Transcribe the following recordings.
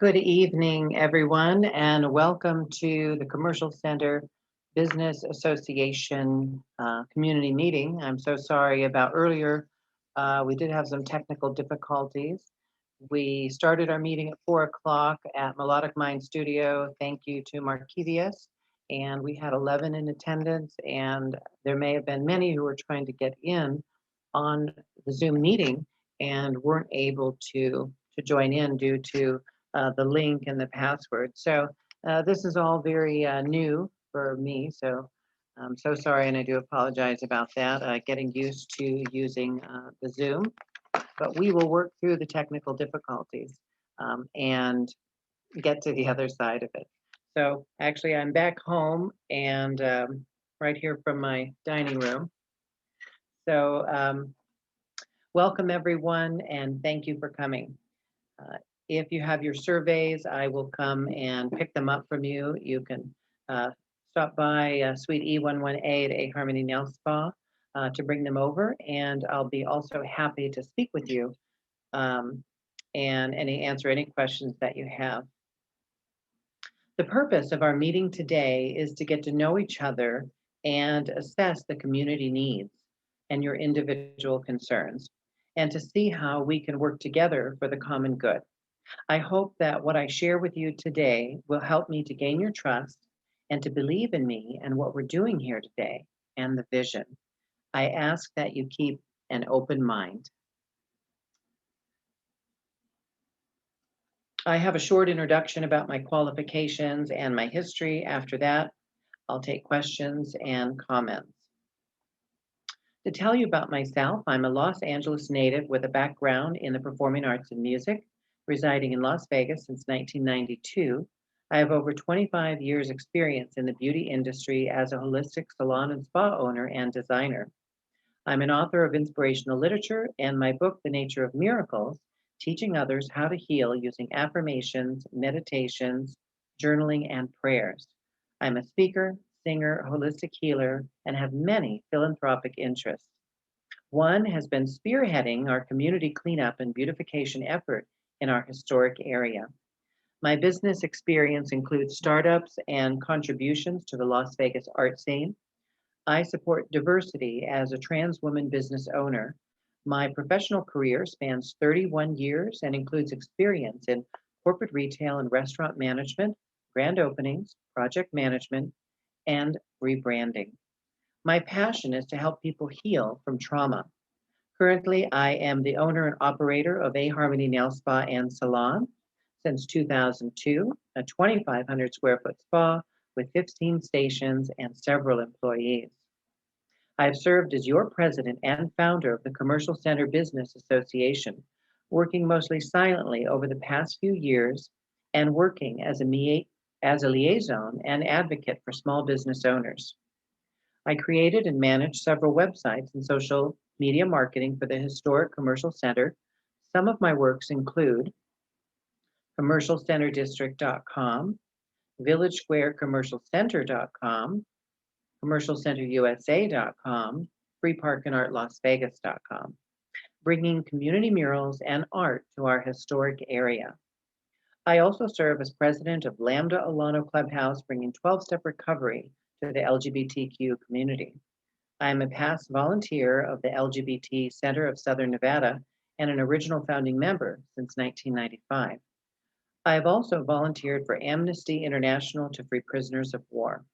Good evening, everyone, and welcome to the Commercial Center Business Association community meeting. I'm so sorry about earlier. We did have some technical difficulties. We started our meeting at 4 o'clock at Melodic Mind Studio. Thank you to Marquivius. And we had 11 in attendance, and there may have been many who were trying to get in on the Zoom meeting and weren't able to join in due to the link and the password. So this is all very new for me. So I'm so sorry, and I do apologize about that, getting used to using the Zoom. But we will work through the technical difficulties and get to the other side of it. So actually, I'm back home and right here from my dining room. So welcome, everyone, and thank you for coming. If you have your surveys, I will come and pick them up from you. You can stop by Suite E11A at A Harmony Nail Spa to bring them over, and I'll be also happy to speak with you and answer any questions that you have. The purpose of our meeting today is to get to know each other and assess the community needs and your individual concerns, and to see how we can work together for the common good. I hope that what I share with you today will help me to gain your trust and to believe in me and what we're doing here today and the vision. I ask that you keep an open mind. I have a short introduction about my qualifications and my history. After that, I'll take questions and comments. To tell you about myself, I'm a Los Angeles native with a background in the performing arts and music, residing in Las Vegas since 1992. I have over 25 years experience in the beauty industry as a holistic salon and spa owner and designer. I'm an author of inspirational literature and my book, The Nature of Miracles, teaching others how to heal using affirmations, meditations, journaling, and prayers. I'm a speaker, singer, holistic healer, and have many philanthropic interests. One has been spearheading our community cleanup and beautification effort in our historic area. My business experience includes startups and contributions to the Las Vegas art scene. I support diversity as a trans woman business owner. My professional career spans 31 years and includes experience in corporate retail and restaurant management, grand openings, project management, and rebranding. My passion is to help people heal from trauma. Currently, I am the owner and operator of A Harmony Nail Spa and Salon since 2002, a 2,500 square foot spa with 15 stations and several employees. I've served as your president and founder of the Commercial Center Business Association, working mostly silently over the past few years and working as a liaison and advocate for small business owners. I created and managed several websites and social media marketing for the historic Commercial Center. Some of my works include commercialcenterdistrict.com, villagesquarecommercialcenter.com, commercialcenterusa.com, freeparkandartlasvegas.com, bringing community murals and art to our historic area. I also serve as president of Lambda Alano Clubhouse, bringing 12-step recovery to the LGBTQ community. I am a past volunteer of the LGBT Center of Southern Nevada and an original founding member since 1995. I have also volunteered for Amnesty International to free prisoners of war.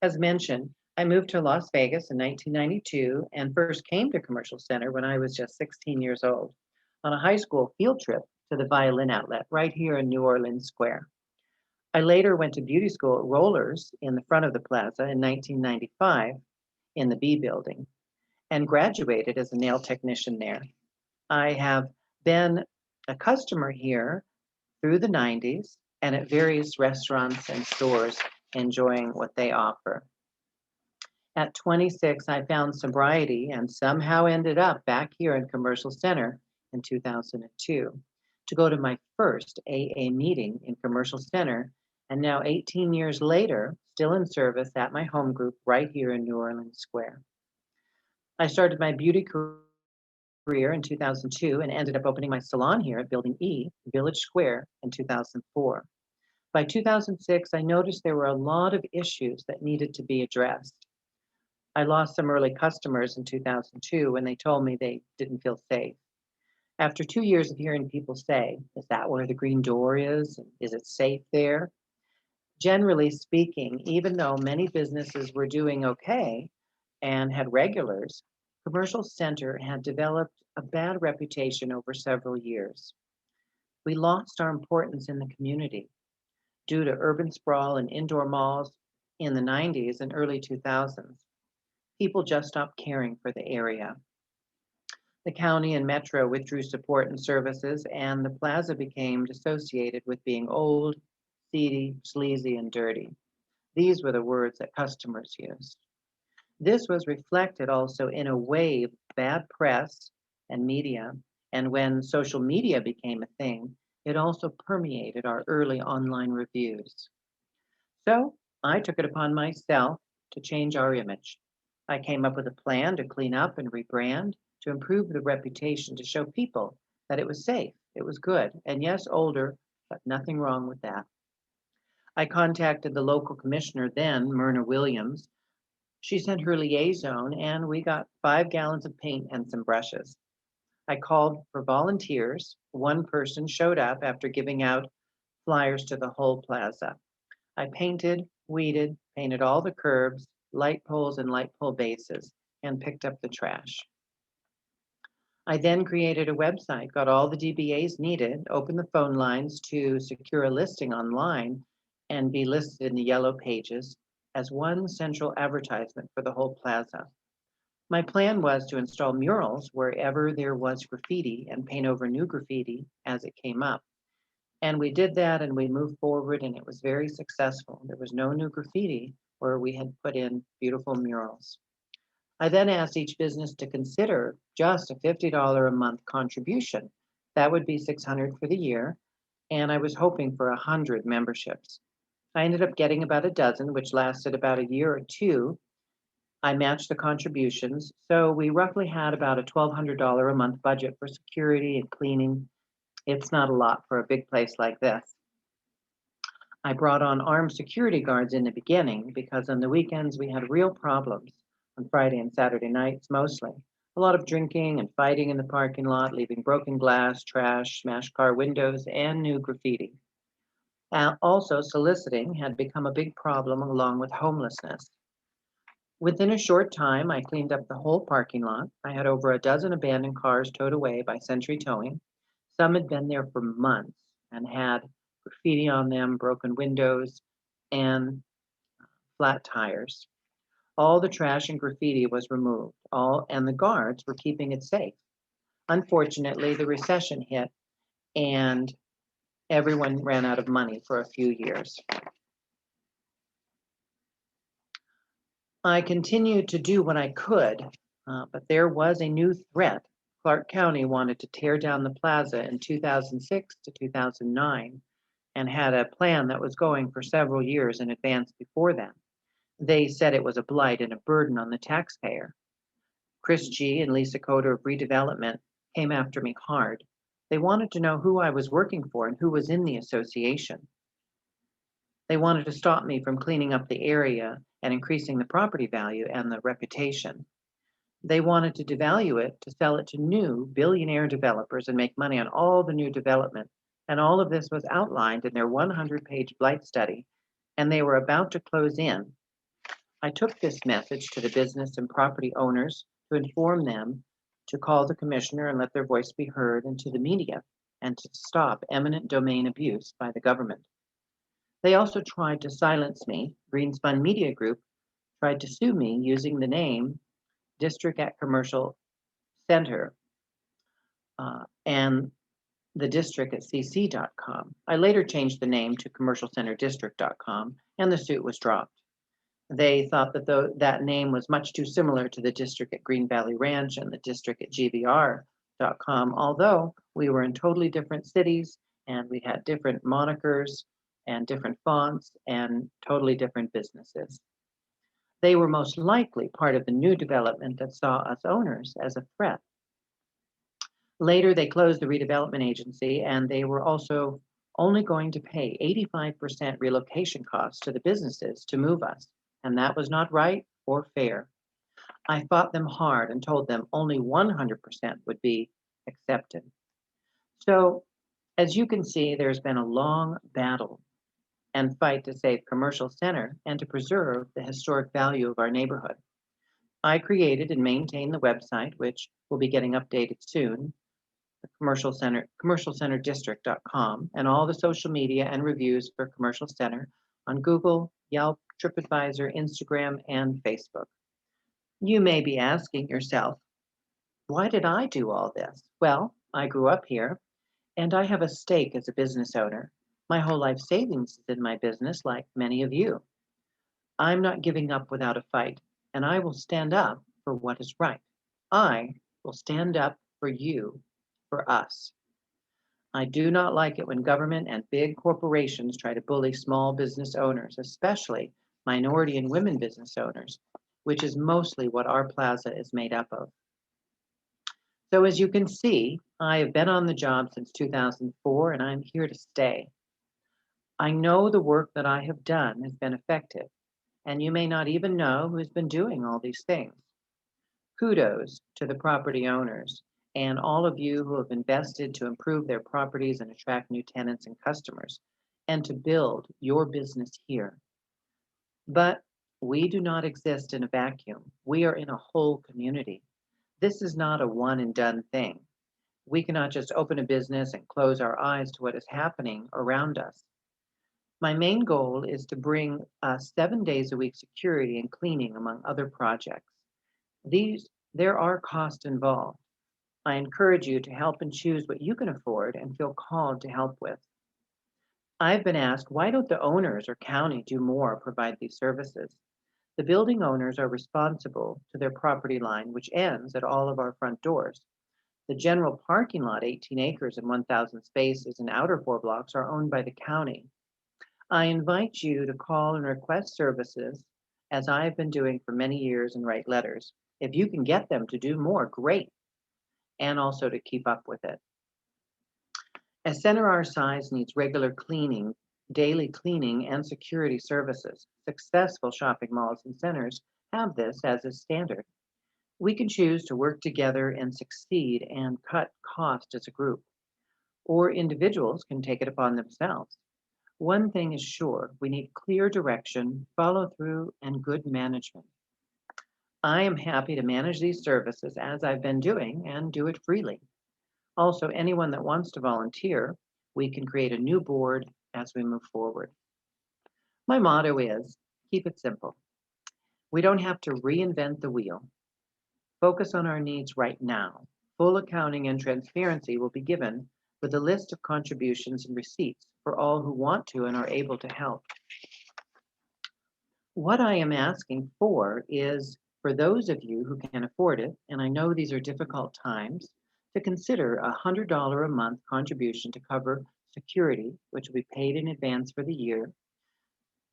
As mentioned, I moved to Las Vegas in 1992 and first came to Commercial Center when I was just 16 years old on a high school field trip to the Violin Outlet right here in New Orleans Square. I later went to beauty school at Rollers in the front of the plaza in 1995 in the B building and graduated as a nail technician there. I have been a customer here through the 90s and at various restaurants and stores enjoying what they offer. At 26, I found sobriety and somehow ended up back here in Commercial Center in 2002 to go to my first AA meeting in Commercial Center, and now 18 years later, still in service at my home group right here in New Orleans Square. I started my beauty career career in 2002 and ended up opening my salon here at Building E, Village Square, in 2004. By 2006, I noticed there were a lot of issues that needed to be addressed. I lost some early customers in 2002 when they told me they didn't feel safe. After 2 years of hearing people say, "Is that where the green door is? Is it safe there?" Generally speaking, even though many businesses were doing okay and had regulars, Commercial Center had developed a bad reputation over several years. We lost our importance in the community due to urban sprawl and indoor malls in the 90s and early 2000s. People just stopped caring for the area. The county and metro withdrew support and services, and the plaza became associated with being old, seedy, sleazy, and dirty. These were the words that customers used. This was reflected also in a wave of bad press and media, and when social media became a thing, it also permeated our early online reviews. So I took it upon myself to change our image. I came up with a plan to clean up and rebrand, to improve the reputation, to show people that it was safe, it was good, and yes, older, but nothing wrong with that. I contacted the local commissioner then, Myrna Williams. She sent her liaison, and we got 5 gallons of paint and some brushes. I called for volunteers. One person showed up after giving out flyers to the whole plaza. I painted, weeded, painted all the curbs, light poles, and light pole bases, and picked up the trash. I then created a website, got all the DBAs needed, opened the phone lines to secure a listing online and be listed in the yellow pages as one central advertisement for the whole plaza. My plan was to install murals wherever there was graffiti and paint over new graffiti as it came up. And we did that and we moved forward and it was very successful. There was no new graffiti where we had put in beautiful murals. I then asked each business to consider just a $50 a month contribution. That would be $600 for the year, and I was hoping for 100 memberships. I ended up getting about a dozen, which lasted about a year or two. I matched the contributions, so we roughly had about a $1,200 a month budget for security and cleaning. It's not a lot for a big place like this. I brought on armed security guards in the beginning because on the weekends we had real problems, on Friday and Saturday nights mostly. A lot of drinking and fighting in the parking lot, leaving broken glass, trash, smashed car windows, and new graffiti. Also, soliciting had become a big problem along with homelessness. Within a short time, I cleaned up the whole parking lot. I had over a dozen abandoned cars towed away by Century Towing. Some had been there for months and had graffiti on them, broken windows, and flat tires. All the trash and graffiti was removed, and the guards were keeping it safe. Unfortunately, the recession hit and everyone ran out of money for a few years. I continued to do what I could, but there was a new threat. Clark County wanted to tear down the plaza in 2006 to 2009 and had a plan that was going for several years in advance before that. They said it was a blight and a burden on the taxpayer. Chris G. and Lisa Coder of Redevelopment came after me hard. They wanted to know who I was working for and who was in the association. They wanted to stop me from cleaning up the area and increasing the property value and the reputation. They wanted to devalue it to sell it to new billionaire developers and make money on all the new development. And all of this was outlined in their 100-page blight study, and they were about to close in. I took this message to the business and property owners to inform them to call the commissioner and let their voice be heard, and to the media, and to stop eminent domain abuse by the government. They also tried to silence me. Greenspun Media Group tried to sue me using the name District at Commercial Center and the district at cc.com. I later changed the name to commercialcenterdistrict.com, and the suit was dropped. They thought that that name was much too similar to the district at Green Valley Ranch and the district at gbr.com, although we were in totally different cities and we had different monikers and different fonts and totally different businesses. They were most likely part of the new development that saw us owners as a threat. Later, they closed the redevelopment agency and they were also only going to pay 85% relocation costs to the businesses to move us. And that was not right or fair. I fought them hard and told them only 100% would be accepted. So, as you can see, there's been a long battle and fight to save Commercial Center and to preserve the historic value of our neighborhood. I created and maintain the website, which will be getting updated soon, the commercialcenterdistrict.com, and all the social media and reviews for Commercial Center on Google, Yelp, TripAdvisor, Instagram, and Facebook. You may be asking yourself, why did I do all this? Well, I grew up here and I have a stake as a business owner. My whole life savings is in my business, like many of you. I'm not giving up without a fight, and I will stand up for what is right. I will stand up for you, for us. I do not like it when government and big corporations try to bully small business owners, especially minority and women business owners, which is mostly what our plaza is made up of. So as you can see, I have been on the job since 2004 and I'm here to stay. I know the work that I have done has been effective, and you may not even know who's been doing all these things. Kudos to the property owners and all of you who have invested to improve their properties and attract new tenants and customers and to build your business here. But we do not exist in a vacuum. We are in a whole community. This is not a one and done thing. We cannot just open a business and close our eyes to what is happening around us. My main goal is to bring 7 days a week security and cleaning among other projects. There are costs involved. I encourage you to help and choose what you can afford and feel called to help with. I've been asked, why don't the owners or county do more or provide these services? The building owners are responsible to their property line, which ends at all of our front doors. The general parking lot, 18 acres and 1,000 spaces, and outer 4 blocks are owned by the county. I invite you to call and request services, as I have been doing for many years, and write letters. If you can get them to do more, great, and also to keep up with it. A center our size needs regular cleaning, daily cleaning, and security services. Successful shopping malls and centers have this as a standard. We can choose to work together and succeed and cut cost as a group, or individuals can take it upon themselves. One thing is sure, we need clear direction, follow through, and good management. I am happy to manage these services as I've been doing and do it freely. Also, anyone that wants to volunteer, we can create a new board as we move forward. My motto is keep it simple. We don't have to reinvent the wheel. Focus on our needs right now. Full accounting and transparency will be given with a list of contributions and receipts for all who want to and are able to help. What I am asking for is for those of you who can afford it, and I know these are difficult times, to consider a $100 a month contribution to cover security, which will be paid in advance for the year.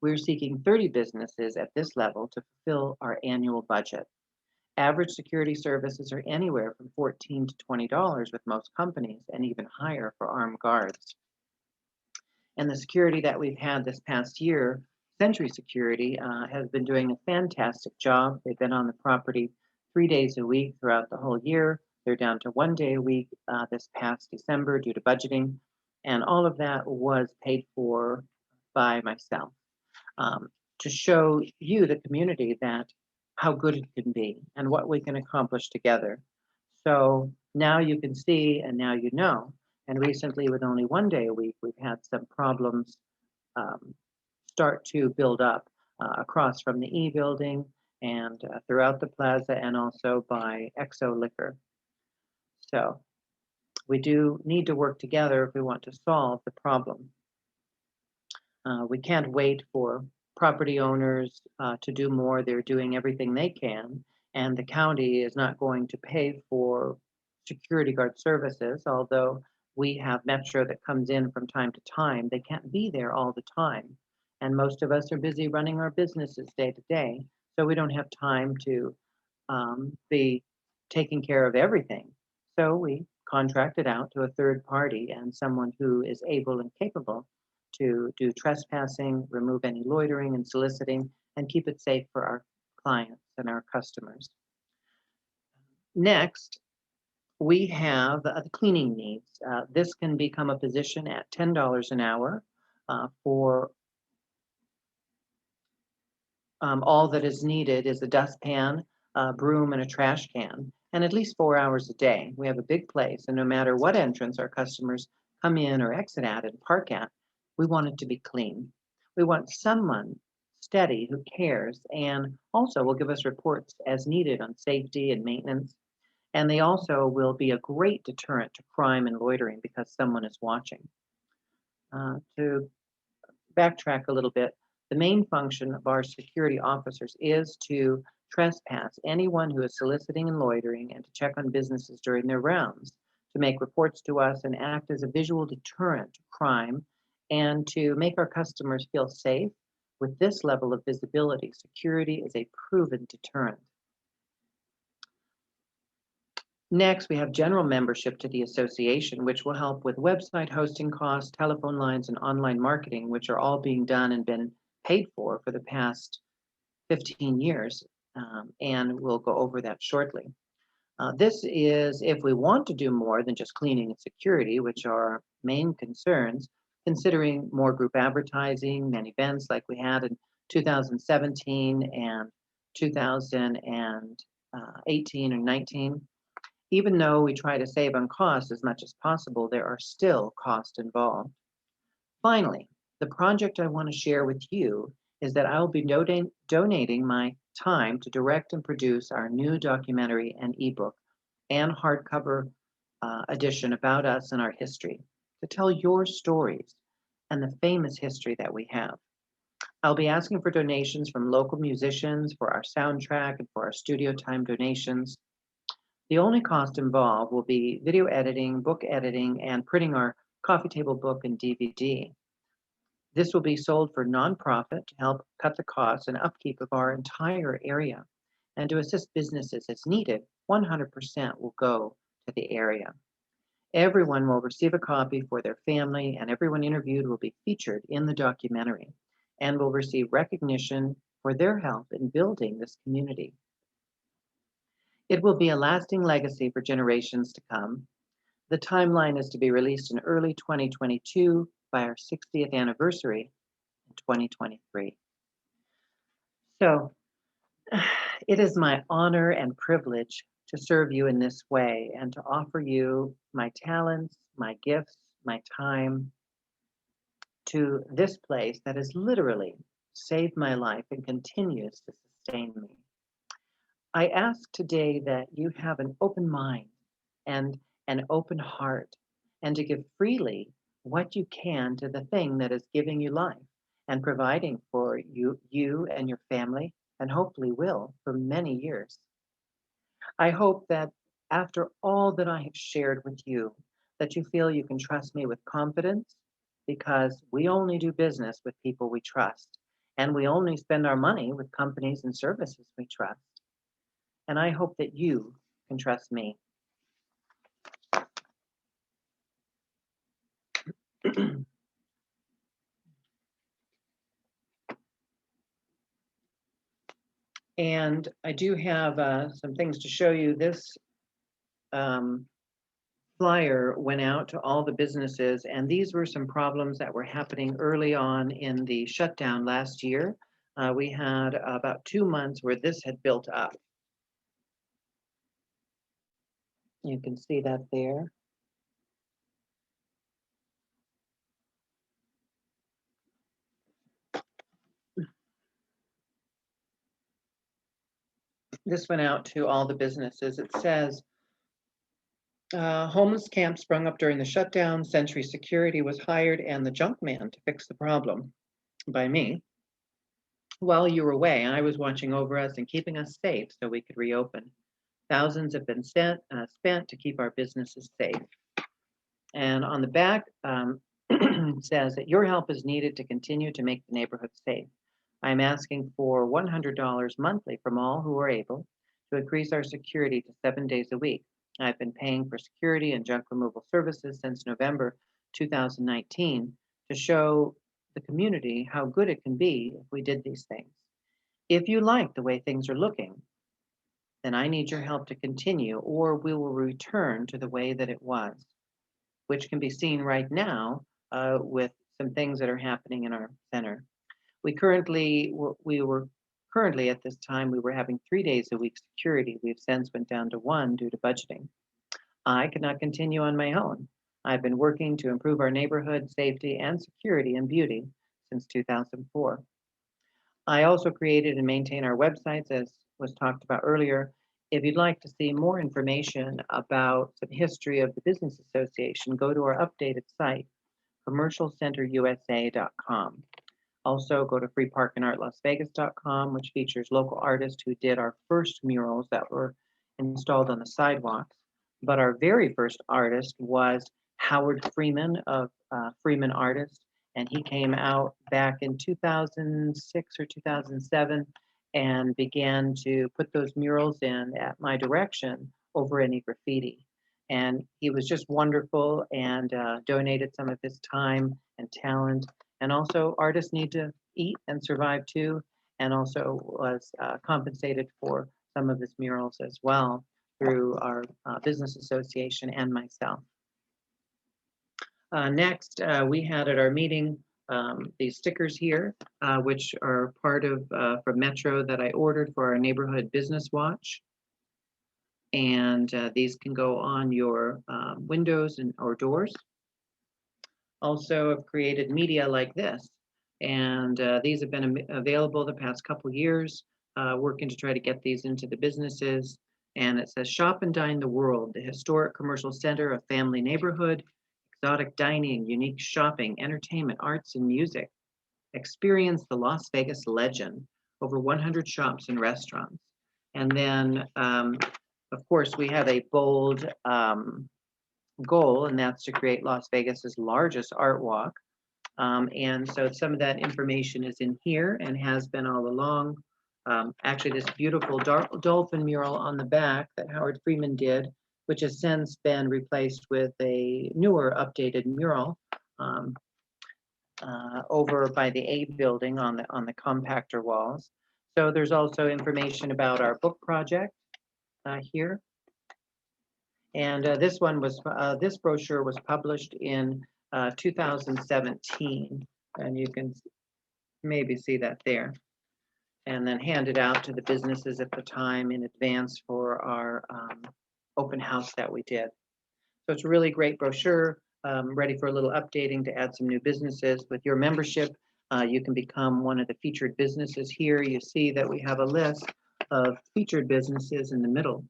We're seeking 30 businesses at this level to fulfill our annual budget. Average security services are anywhere from $14 to $20 with most companies, and even higher for armed guards. And the security that we've had this past year, Century Security, has been doing a fantastic job. They've been on the property 3 days a week throughout the whole year. They're down to 1 day a week this past December due to budgeting. And all of that was paid for by myself to show you, the community, that how good it can be and what we can accomplish together. So now you can see and now you know. And recently, with only 1 day a week, we've had some problems start to build up across from the E building and throughout the plaza, and also by Exo Liquor. So we do need to work together if we want to solve the problem. We can't wait for property owners to do more. They're doing everything they can, and the county is not going to pay for security guard services, although we have Metro that comes in from time to time. They can't be there all the time. And most of us are busy running our businesses day to day, so we don't have time to be taking care of everything. So we contracted out to a third party and someone who is able and capable to do trespassing, remove any loitering and soliciting, and keep it safe for our clients and our customers. Next, we have the cleaning needs. This can become a position at $10 an hour for all that is needed is a dustpan, a broom, and a trash can, and at least 4 hours a day. We have a big place, and no matter what entrance our customers come in or exit at and park at, we want it to be clean. We want someone steady who cares and also will give us reports as needed on safety and maintenance. And they also will be a great deterrent to crime and loitering because someone is watching. To backtrack a little bit, the main function of our security officers is to trespass anyone who is soliciting and loitering and to check on businesses during their rounds, to make reports to us and act as a visual deterrent to crime, and to make our customers feel safe. With this level of visibility, security is a proven deterrent. Next, we have general membership to the association, which will help with website hosting costs, telephone lines, and online marketing, which are all being done and been paid for the past 15 years, and we'll go over that shortly. This is if we want to do more than just cleaning and security, which are our main concerns, considering more group advertising and events like we had in 2017 and 2018 and 19. Even though we try to save on costs as much as possible, there are still costs involved. Finally, the project I want to share with you is that I will be donating my time to direct and produce our new documentary and ebook and hardcover edition about us and our history, to tell your stories and the famous history that we have. I'll be asking for donations from local musicians for our soundtrack and for our studio time donations. The only cost involved will be video editing, book editing, and printing our coffee table book and DVD. This will be sold for nonprofit to help cut the costs and upkeep of our entire area. And to assist businesses as needed, 100% will go to the area. Everyone will receive a copy for their family, and everyone interviewed will be featured in the documentary and will receive recognition for their help in building this community. It will be a lasting legacy for generations to come. The timeline is to be released in early 2022 by our 60th anniversary in 2023. So it is my honor and privilege to serve you in this way and to offer you my talents, my gifts, my time to this place that has literally saved my life and continues to sustain me. I ask today that you have an open mind and an open heart, and to give freely what you can to the thing that is giving you life and providing for you and your family, and hopefully will for many years. I hope that after all that I have shared with you, that you feel you can trust me with confidence, because we only do business with people we trust, and we only spend our money with companies and services we trust. And I hope that you can trust me. And I do have some things to show you. This flyer went out to all the businesses, and these were some problems that were happening early on in the shutdown last year. We had about 2 months where this had built up. You can see that there. This went out to all the businesses. It says, homeless camp sprung up during the shutdown. Century Security was hired and the junk man to fix the problem by me. While you were away, I was watching over us and keeping us safe so we could reopen. Thousands have been spent to keep our businesses safe. And on the back, it says that your help is needed to continue to make the neighborhood safe. I'm asking for $100 monthly from all who are able to increase our security to 7 days a week. I've been paying for security and junk removal services since November 2019 to show the community how good it can be if we did these things. If you like the way things are looking, then I need your help to continue, or we will return to the way that it was, which can be seen right now with some things that are happening in our center. We were currently at this time we were having 3 days a week security. We've since went down to one due to budgeting. I could not continue on my own. I've been working to improve our neighborhood safety and security and beauty since 2004. I also created and maintain our websites, as was talked about earlier. If you'd like to see more information about the history of the Business Association, go to our updated site, commercialcenterusa.com. Also, go to freeparkandartlasvegas.com, which features local artists who did our first murals that were installed on the sidewalks. But our very first artist was Howard Freeman of Freeman Artists, and he came out back in 2006 or 2007 and began to put those murals in at my direction over any graffiti. And he was just wonderful and donated some of his time and talent. And also, artists need to eat and survive too, and also was compensated for some of his murals as well through our business association and myself. Next, we had at our meeting these stickers here, which are part of from Metro that I ordered for our neighborhood business watch. And these can go on your windows or doors. Also, I've created media like this, and these have been available the past couple years, working to try to get these into the businesses. And it says, "Shop and Dine the World, the historic commercial center of family neighborhood, exotic dining, unique shopping, entertainment, arts, and music. Experience the Las Vegas legend, over 100 shops and restaurants." And then, of course, we have a bold goal, and that's to create Las Vegas's largest art walk. And so some of that information is in here and has been all along. Actually, this beautiful dolphin mural on the back that Howard Freeman did, which has since been replaced with a newer updated mural over by the A building on the compactor walls. So there's also information about our book project here. And this brochure was published in 2017, and you can maybe see that there, and then handed out to the businesses at the time in advance for our open house that we did. So it's a really great brochure, ready for a little updating to add some new businesses. With your membership, you can become one of the featured businesses here. You see that we have a list of featured businesses in the middle.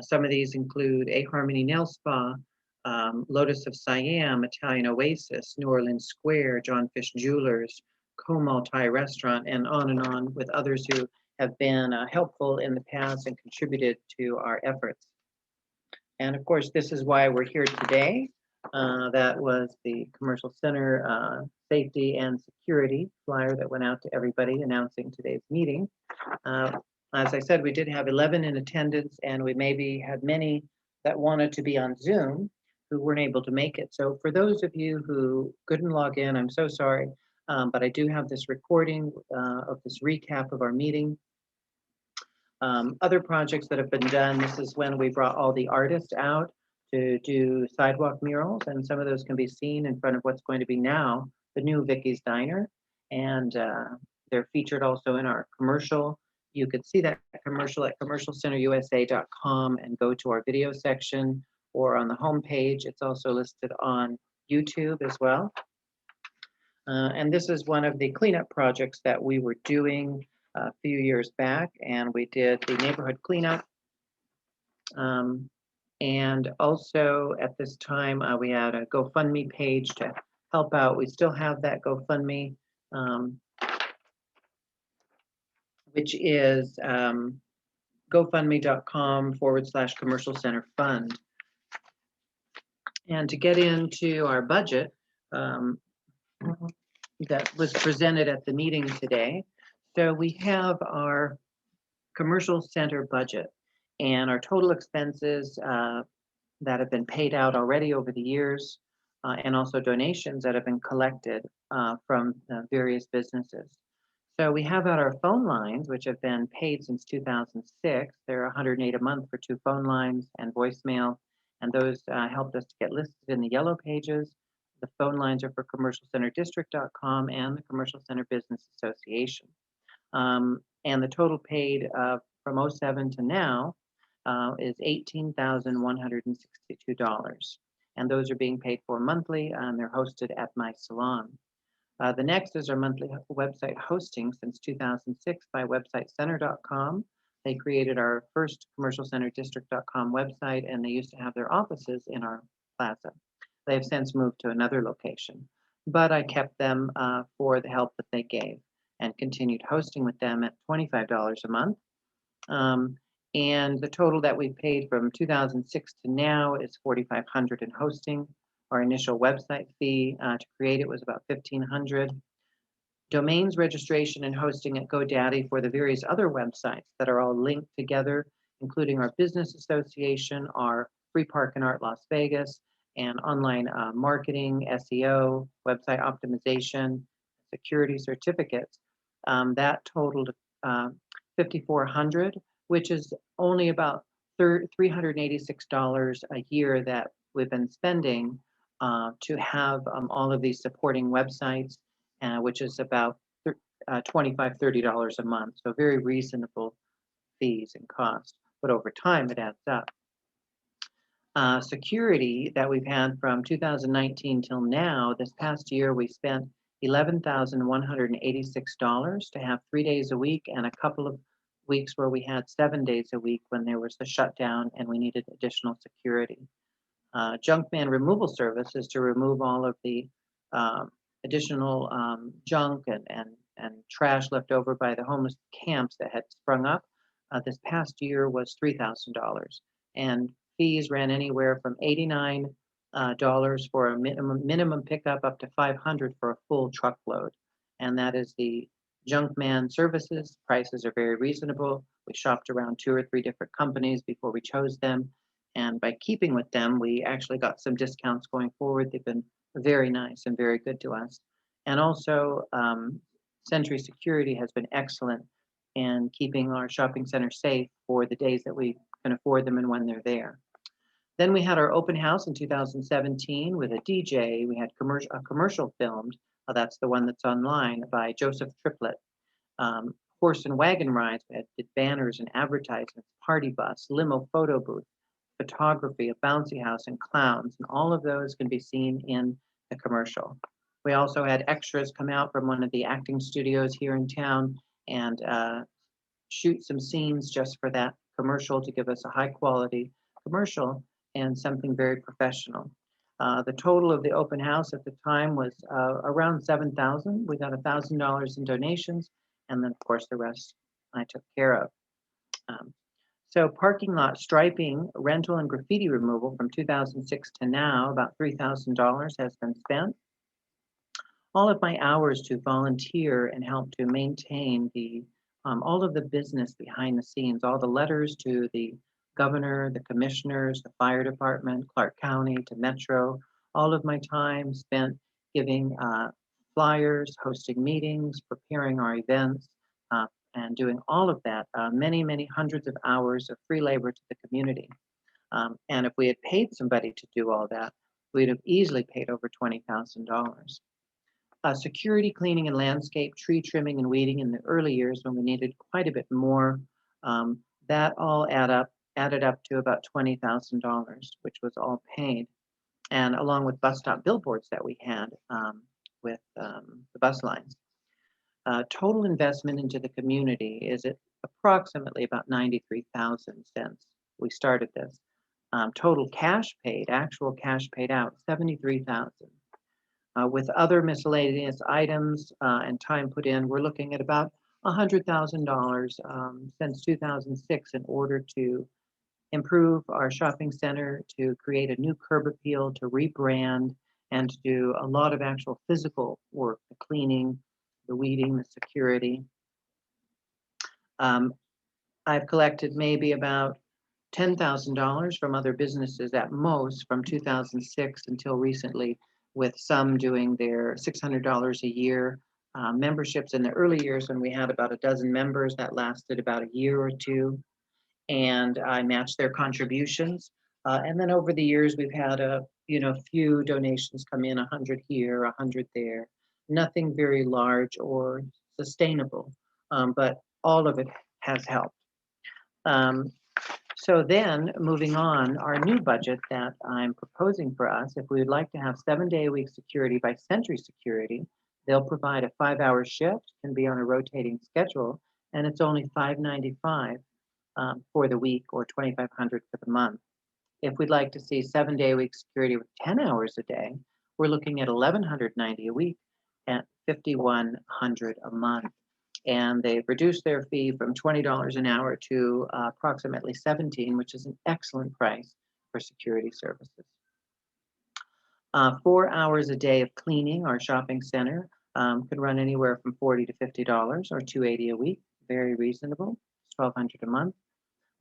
Some of these include A Harmony Nail Spa, Lotus of Siam, Italian Oasis, New Orleans Square, John Fish Jewelers, Comal Thai Restaurant, and on with others who have been helpful in the past and contributed to our efforts. And of course, this is why we're here today. That was the Commercial Center Safety and Security flyer that went out to everybody announcing today's meeting. As I said, we did have 11 in attendance, and we maybe had many that wanted to be on Zoom who weren't able to make it. So for those of you who couldn't log in, I'm so sorry, but I do have this recording of this recap of our meeting. Other projects that have been done, this is when we brought all the artists out to do sidewalk murals, and some of those can be seen in front of what's going to be now the new Vicky's Diner, and they're featured also in our commercial. You could see that commercial at commercialcenterusa.com and go to our video section or on the home page. It's also listed on YouTube as well. And this is one of the cleanup projects that we were doing a few years back, and we did the neighborhood cleanup. And also at this time, we had a GoFundMe page to help out. We still have that GoFundMe, which is gofundme.com/commercial center fund. And to get into our budget that was presented at the meeting today. So we have our commercial center budget, And our total expenses that have been paid out already over the years, and also donations that have been collected from various businesses. So we have out our phone lines, which have been paid since 2006. They're 108 a month for 2 phone lines and voicemail, and those helped us to get listed in the yellow pages. The phone lines are for commercialcenterdistrict.com and the Commercial Center Business Association. And the total paid from '07 to now is $18,162. And those are being paid for monthly, and they're hosted at my salon. The next is our monthly website hosting since 2006 by websitecenter.com. They created our first commercialcenterdistrict.com website, and they used to have their offices in our plaza. They have since moved to another location, but I kept them for the help that they gave and continued hosting with them at $25 a month. And the total that we paid from 2006 to now is $4,500 in hosting. Our initial website fee to create it was about $1,500. Domains registration and hosting at GoDaddy for the various other websites that are all linked together, including our business association, our Free Park and Art Las Vegas, and online marketing, SEO, website optimization, security certificates. That totaled $5,400, which is only about $386 a year that we've been spending to have all of these supporting websites, which is about $25, $30 a month. So very reasonable fees and costs, but over time it adds up. Security that we've had from 2019 till now, this past year we spent $11,186 to have 3 days a week and a couple of weeks where we had 7 days a week when there was the shutdown and we needed additional security. Junkman removal service is to remove all of the additional junk and trash left over by the homeless camps that had sprung up. This past year was $3,000, and fees ran anywhere from $89 for a minimum pickup up to $500 for a full truckload, and that is the Junkman services. Prices are very reasonable. We shopped around 2 or 3 different companies before we chose them, and by keeping with them, we actually got some discounts going forward. They've been very nice and very good to us. And also, Century Security has been excellent in keeping our shopping center safe for the days that we can afford them and when they're there. Then we had our open house in 2017 with a DJ. We had a commercial filmed. That's the one that's online by Joseph Triplett. Horse and wagon rides. We did banners and advertisements, party bus, limo photo booth, photography, a bouncy house, and clowns. And all of those can be seen in the commercial. We also had extras come out from one of the acting studios here in town and shoot some scenes just for that commercial to give us a high quality commercial and something very professional. The total of the open house at the time was around $7,000. We got $1,000 in donations, and then of course the rest I took care of. So parking lot striping, rental, and graffiti removal from 2006 to now, about $3,000 has been spent. All of my hours to volunteer and help to maintain the all of the business behind the scenes, all the letters to the governor, the commissioners, the fire department, Clark County, to Metro, all of my time spent giving flyers, hosting meetings, preparing our events, and doing all of that, many, many hundreds of hours of free labor to the community. And if we had paid somebody to do all that, we'd have easily paid over $20,000. Security, cleaning, and landscape, tree trimming and weeding in the early years when we needed quite a bit more, that all added up to about $20,000, which was all paid. And along with bus stop billboards that we had with the bus lines. Total investment into the community is at approximately about $93,000 since we started this. Total cash paid, actual cash paid out, $73,000. With other miscellaneous items and time put in, we're looking at about $100,000 since 2006 in order to improve our shopping center, to create a new curb appeal, to rebrand, and to do a lot of actual physical work, the cleaning, the weeding, the security. I've collected maybe about $10,000 from other businesses at most from 2006 until recently, with some doing their $600 a year memberships in the early years when we had about a dozen members that lasted about a year or two. And I matched their contributions. And then over the years, we've had a few donations come in, 100 here, 100 there. Nothing very large or sustainable, but all of it has helped. Um, so then, moving on, our new budget that I'm proposing for us, if we would like to have 7-day-a-week security by Century Security, they'll provide a 5-hour shift, can be on a rotating schedule, and it's only $595 for the week or $2,500 for the month. If we'd like to see 7-day-a-week security with 10 hours a day, we're looking at $1,190 a week at $5,100 a month. And they've reduced their fee from $20 an hour to approximately $17, which is an excellent price for security services. 4 hours a day of cleaning our shopping center could run anywhere from $40 to $50 or $280 a week. Very reasonable. It's $1,200 a month.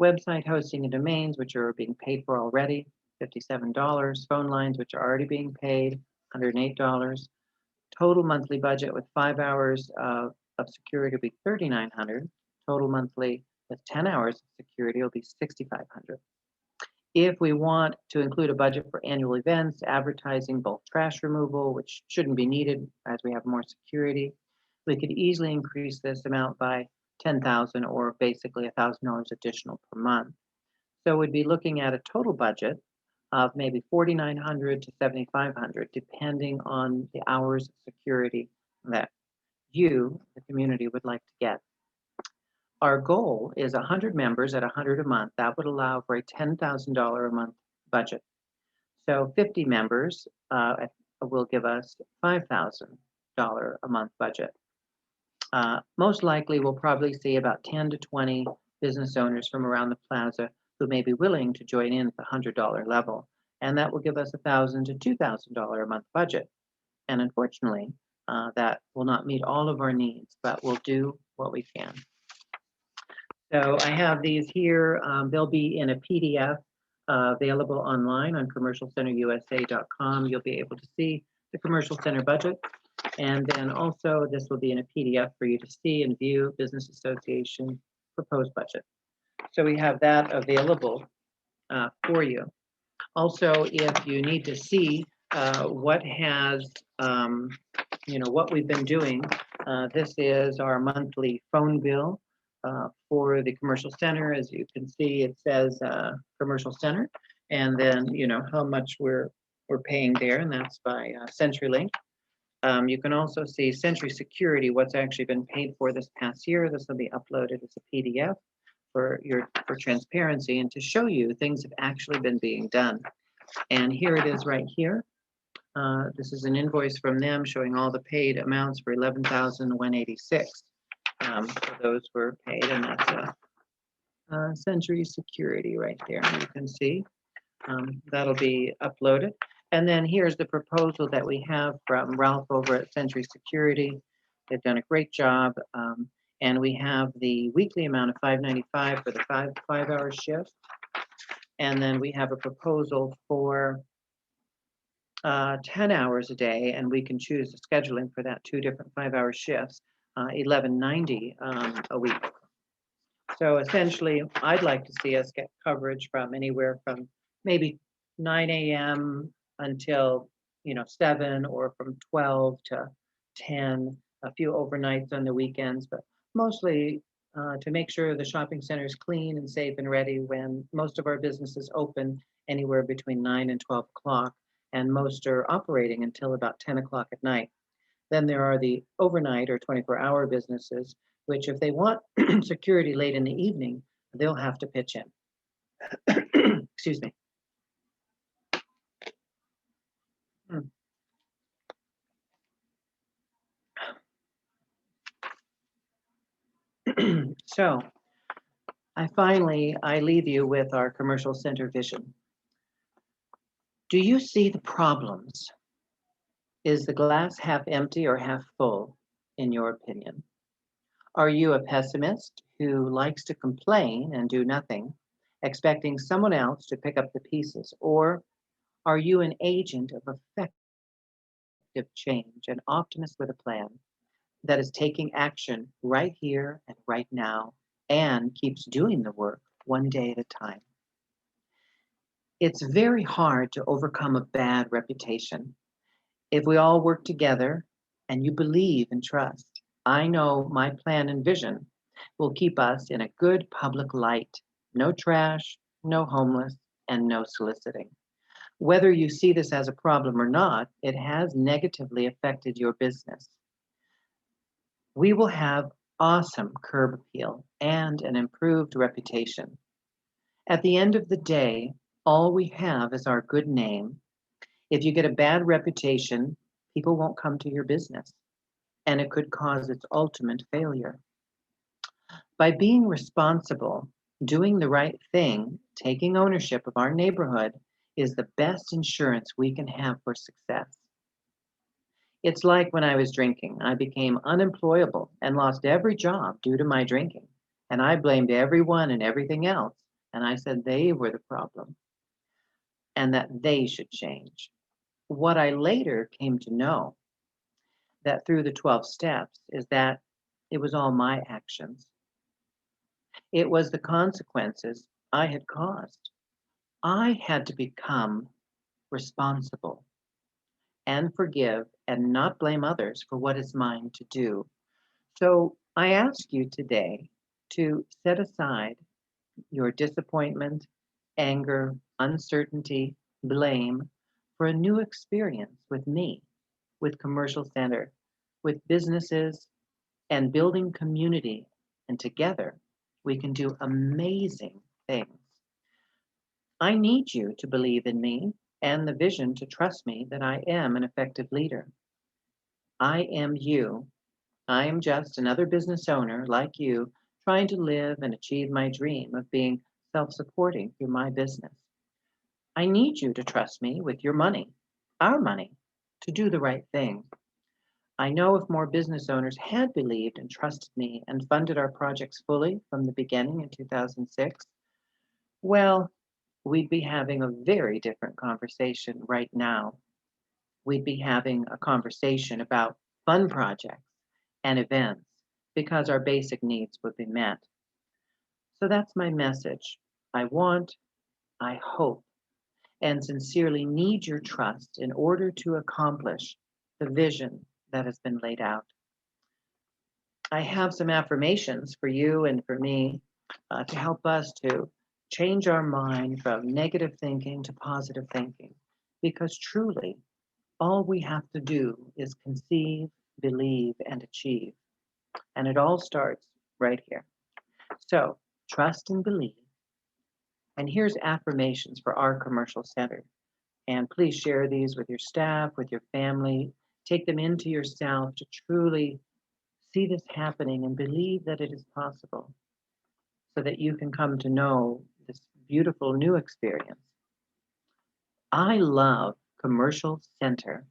Website hosting and domains, which are being paid for already, $57. Phone lines, which are already being paid, $108. Total monthly budget with 5 hours of security will be $3,900. Total monthly with 10 hours of security will be $6,500. If we want to include a budget for annual events, advertising, bulk trash removal, which shouldn't be needed as we have more security, we could easily increase this amount by $10,000 or basically $1,000 additional per month. So we'd be looking at a total budget of maybe $4,900 to $7,500, depending on the hours of security that you, the community, would like to get. Our goal is 100 members at 100 a month. That would allow for a $10,000 a month budget. So 50 members will give us $5,000 a month budget. Most likely, we'll probably see about 10 to 20 business owners from around the plaza who may be willing to join in at the $100 level. And that will give us $1,000 to $2,000 a month budget. And unfortunately, that will not meet all of our needs, but we'll do what we can. So I have these here. They'll be in a PDF available online on commercialcenterusa.com. You'll be able to see the commercial center budget. And then also this will be in a PDF for you to see and view Business Association proposed budget. So we have that available for you. Also, if you need to see what has, what we've been doing, this is our monthly phone bill for the commercial center. As you can see, it says commercial center, and then how much we're paying there, and that's by CenturyLink. You can also see Century Security, what's actually been paid for this past year. This will be uploaded as a PDF for transparency and to show you things have actually been being done. And here it is right here. This is an invoice from them showing all the paid amounts for $11,186. So those were paid, and that's Century Security right there. You can see that'll be uploaded. And then here's the proposal that we have from Ralph over at Century Security. They've done a great job. And we have the weekly amount of $595 for the five-hour shift. And then we have a proposal for 10 hours a day, and we can choose the scheduling for that, 2 different 5-hour shifts, $1,190 a week. So essentially, I'd like to see us get coverage from anywhere from maybe 9 a.m. until 7, or from 12 to 10, a few overnights on the weekends, but mostly to make sure the shopping center is clean and safe and ready when most of our businesses open anywhere between 9 and 12 o'clock, and most are operating until about 10 o'clock at night. Then there are the overnight or 24-hour businesses, which if they want security late in the evening, they'll have to pitch in. Excuse me. So I leave you with our commercial center vision. Do you see the problems? Is the glass half empty or half full, in your opinion? Are you a pessimist who likes to complain and do nothing? expecting someone else to pick up the pieces? Or are you an agent of effective change, an optimist with a plan that is taking action right here and right now and keeps doing the work one day at a time? It's very hard to overcome a bad reputation. If we all work together and you believe and trust, I know my plan and vision will keep us in a good public light. No trash, no homeless, and no soliciting. Whether you see this as a problem or not, it has negatively affected your business. We will have awesome curb appeal and an improved reputation. At the end of the day, all we have is our good name. If you get a bad reputation, people won't come to your business, and it could cause its ultimate failure. By being responsible, doing the right thing, taking ownership of our neighborhood is the best insurance we can have for success. It's like when I was drinking, I became unemployable and lost every job due to my drinking. And I blamed everyone and everything else. And I said they were the problem and that they should change. What I later came to know that through the 12 steps is that it was all my actions. It was the consequences I had caused. I had to become responsible and forgive and not blame others for what is mine to do. So I ask you today to set aside your disappointment, anger, uncertainty, blame for a new experience with me, with Commercial Center, with businesses, and building community. And together, we can do amazing things. I need you to believe in me and the vision to trust me that I am an effective leader. I am you. I am just another business owner like you trying to live and achieve my dream of being self supporting through my business. I need you to trust me with your money, our money, to do the right thing. I know if more business owners had believed and trusted me and funded our projects fully from the beginning in 2006, well, we'd be having a very different conversation right now. We'd be having a conversation about fun projects and events because our basic needs would be met. So that's my message. I want, I hope, and sincerely need your trust in order to accomplish the vision that has been laid out. I have some affirmations for you and for me to help us to change our mind from negative thinking to positive thinking. Because truly, all we have to do is conceive, believe, and achieve. And it all starts right here. So trust and believe. And here's affirmations for our commercial center. And please share these with your staff, with your family. Take them into yourself to truly see this happening and believe that it is possible so that you can come to know this beautiful new experience. I love Commercial Center.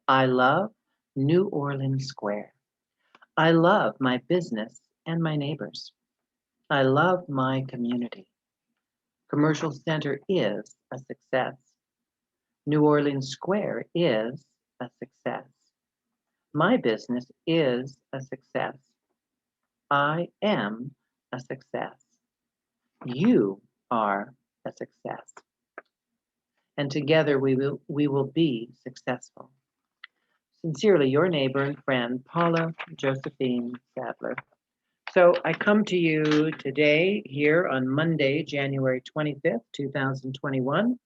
I love New Orleans Square. I love my business and my neighbors. I love my community. Commercial Center is a success. New Orleans Square is a success. My business is a success. I am a success. You are a success. And together we will be successful. Sincerely, your neighbor and friend, Paula Josephine Sadler. So I come to you today here on Monday, January 25th, 2021.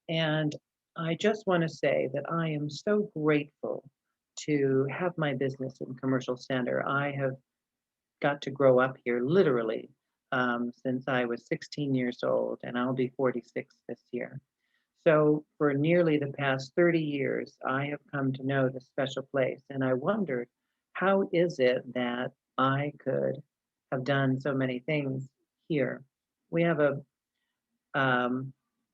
And I just want to say that I am so grateful to have my business in Commercial Center. I have got to grow up here literally since I was 16 years old, and I'll be 46 this year. So for nearly the past 30 years, I have come to know this special place, and I wondered, how is it that I could have done so many things here? We have a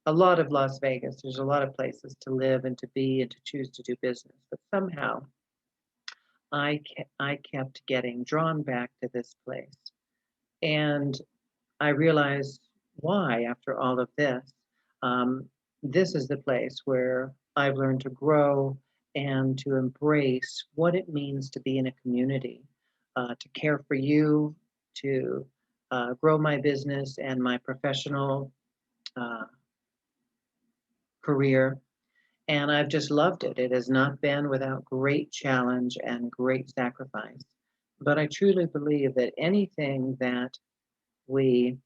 lot of Las Vegas. There's a lot of places to live and to be and to choose to do business, but somehow I kept getting drawn back to this place. And I realized why, after all of this, um, this is the place where I've learned to grow and to embrace what it means to be in a community, to care for you, to grow my business and my professional uh, career. And I've just loved it. It has not been without great challenge and great sacrifice. But I truly believe that we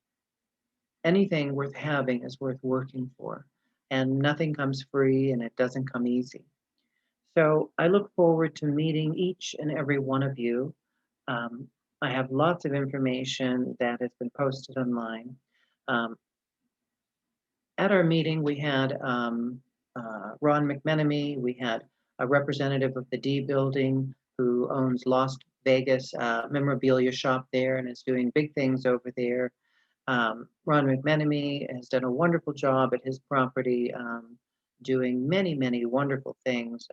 anything worth having is worth working for. And nothing comes free and it doesn't come easy. So I look forward to meeting each and every one of you. Um, I have lots of information that has been posted online. Um, at our meeting, we had Ron McMenemy, we had a representative of the D building who owns Las Vegas memorabilia shop there and is doing big things over there. Ron McMenemy has done a wonderful job at his property, doing many, many wonderful things,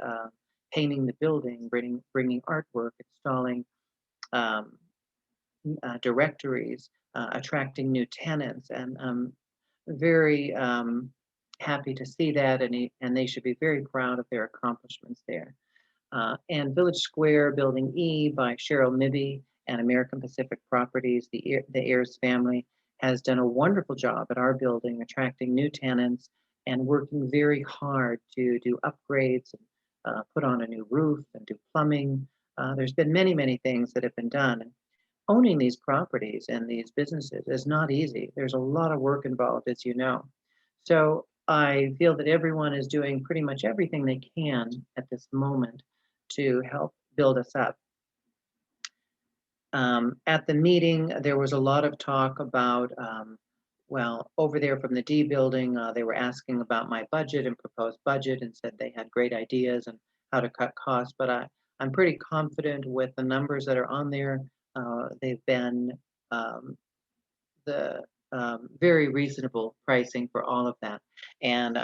painting the building, bringing artwork, installing um, directories, attracting new tenants, and very happy to see that, and they should be very proud of their accomplishments there. And Village Square, Building E by Cheryl Mibby and American Pacific Properties, the Ayers family, has done a wonderful job at our building, attracting new tenants and working very hard to do upgrades, put on a new roof and do plumbing. There's been many, many things that have been done. Owning these properties and these businesses is not easy. There's a lot of work involved, as you know. So I feel that everyone is doing pretty much everything they can at this moment to help build us up. At the meeting, there was a lot of talk about, well, over there from the D building, they were asking about my budget and proposed budget and said they had great ideas and how to cut costs. But I'm pretty confident with the numbers that are on there. They've been um, the very reasonable pricing for all of that. And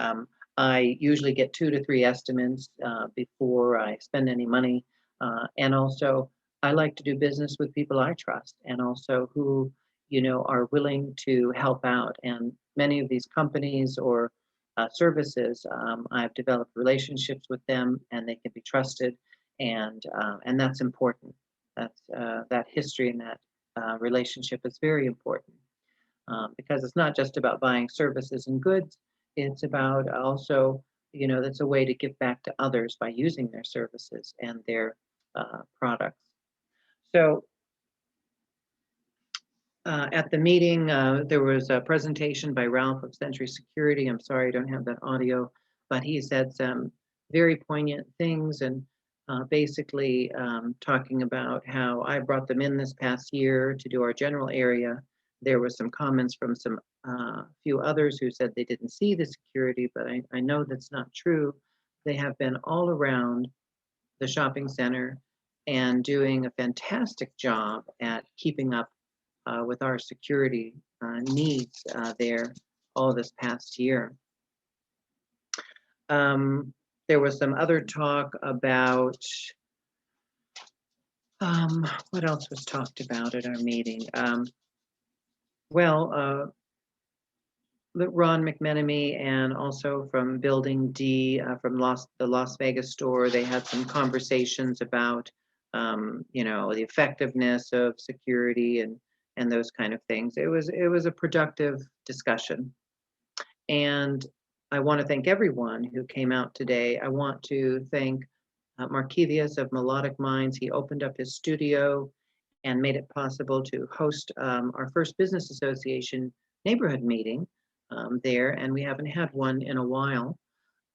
I usually get 2 to 3 estimates before I spend any money. And also, I like to do business with people I trust and also who, are willing to help out. And many of these companies or services, I've developed relationships with them and they can be trusted. And that's important. That history and that relationship is very important because it's not just about buying services and goods. It's about also, that's a way to give back to others by using their services and their products. So at the meeting, there was a presentation by Ralph of Century Security. I'm sorry I don't have that audio, but he said some very poignant things and basically talking about how I brought them in this past year to do our general area. There was some comments from some few others who said they didn't see the security, but I know that's not true. They have been all around the shopping center and doing a fantastic job at keeping up with our security needs there all this past year. There was some other talk about what else was talked about at our meeting? Well, Ron McMenemy and also from Building D from the Las Vegas store, they had some conversations about, the effectiveness of security and those kind of things. It was a productive discussion, and I want to thank everyone who came out today. I want to thank Markevius of Melodic Minds. He opened up his studio and made it possible to host our first business association neighborhood meeting there, and we haven't had one in a while.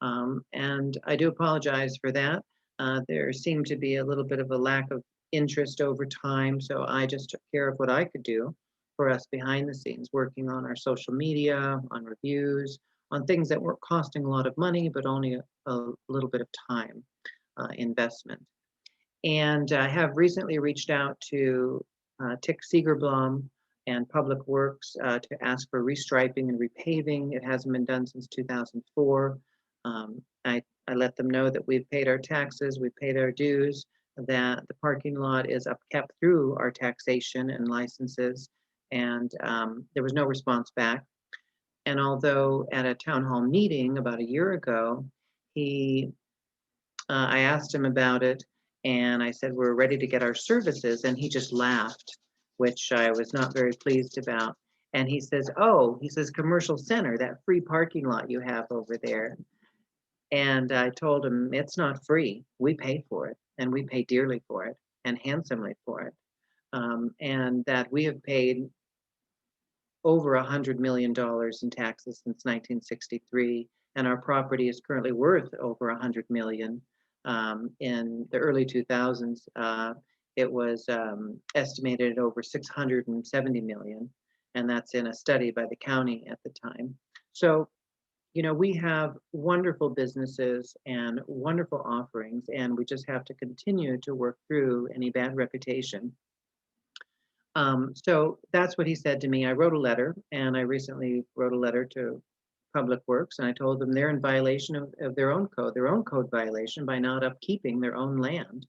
And I do apologize for that. There seemed to be a little bit of a lack of interest over time, so I just took care of what I could do for us behind the scenes, working on our social media, on reviews, on things that weren't costing a lot of money, but only a little bit of time investment. And I have recently reached out to Tick Segerblom and Public Works to ask for restriping and repaving. It hasn't been done since 2004. I let them know that we've paid our taxes, we've paid our dues, that the parking lot is upkept through our taxation and licenses, and there was no response back. And although at a town hall meeting about a year ago, he I asked him about it, and I said, "We're ready to get our services," and he just laughed, which I was not very pleased about. And he says, "Oh," he says, "Commercial Center, that free parking lot you have over there." And I told him, "It's not free. We pay for it, and we pay dearly for it, and handsomely for it. And that we have paid over $100 million in taxes since 1963, and our property is currently worth over 100 million. In the early 2000s, it was estimated at over 670 million, and that's in a study by the county at the time. So, we have wonderful businesses and wonderful offerings, and we just have to continue to work through any bad reputation. So that's what he said to me. I wrote a letter, and I recently wrote a letter to Public Works, and I told them they're in violation of their own code violation by not upkeeping their own land.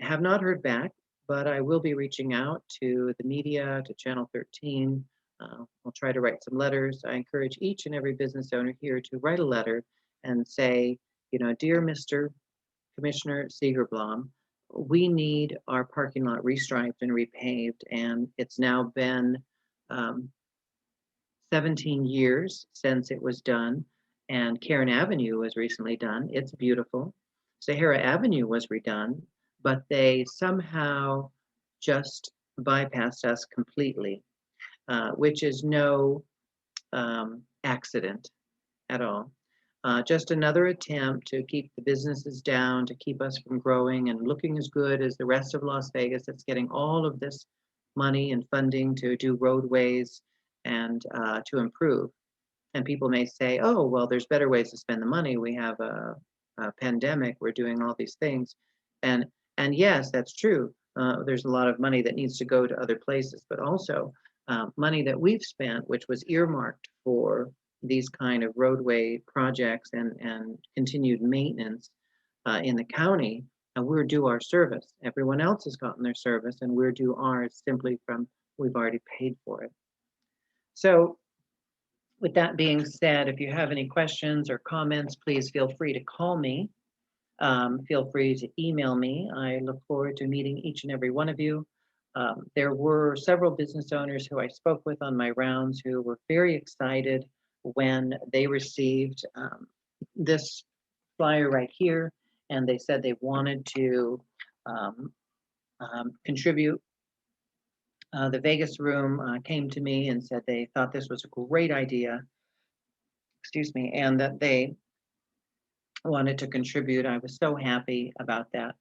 Have not heard back, but I will be reaching out to the media, to Channel 13. I'll try to write some letters. I encourage each and every business owner here to write a letter and say, "Dear Mr. Commissioner Segerblom, we need our parking lot restriped and repaved, and it's now been um, 17 years since it was done, and Karen Avenue was recently done. It's beautiful. Sahara Avenue was redone, but they somehow just bypassed us completely, which is no accident at all. Just another attempt to keep the businesses down, to keep us from growing and looking as good as the rest of Las Vegas that's getting all of this money and funding to do roadways and to improve. And people may say, "Oh, well, there's better ways to spend the money. We have a pandemic. We're doing all these things," and and yes, that's true. There's a lot of money that needs to go to other places, but also money that we've spent, which was earmarked for these kind of roadway projects and continued maintenance in the county, and we're due our service. Everyone else has gotten their service, and we're due ours simply from we've already paid for it. So with that being said, if you have any questions or comments, please feel free to call me. Feel free to email me. I look forward to meeting each and every one of you. There were several business owners who I spoke with on my rounds who were very excited when they received this flyer right here, and they said they wanted to um, contribute. The Vegas room came to me and said they thought this was a great idea, excuse me, and that they wanted to contribute. I was so happy about that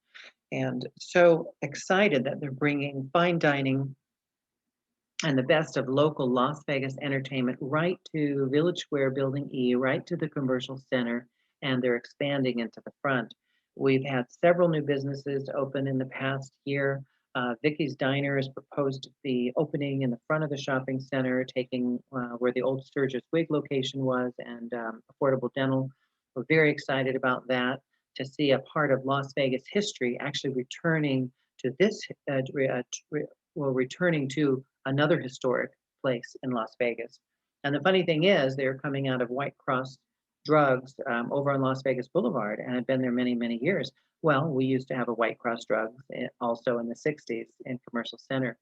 and so excited that they're bringing fine dining and the best of local Las Vegas entertainment right to Village Square Building E, right to the commercial center, and they're expanding into the front. We've had several new businesses open in the past year. Vicky's Diner is proposed to be opening in the front of the shopping center, taking where the old Sturgis Wig location was, and Affordable Dental. We're very excited about that, to see a part of Las Vegas history actually returning to this, returning to another historic place in Las Vegas. And the funny thing is, they're coming out of White Cross Drugs over on Las Vegas Boulevard and had been there many, many years. Well, we used to have a White Cross Drugs also in the 60s in Commercial Center.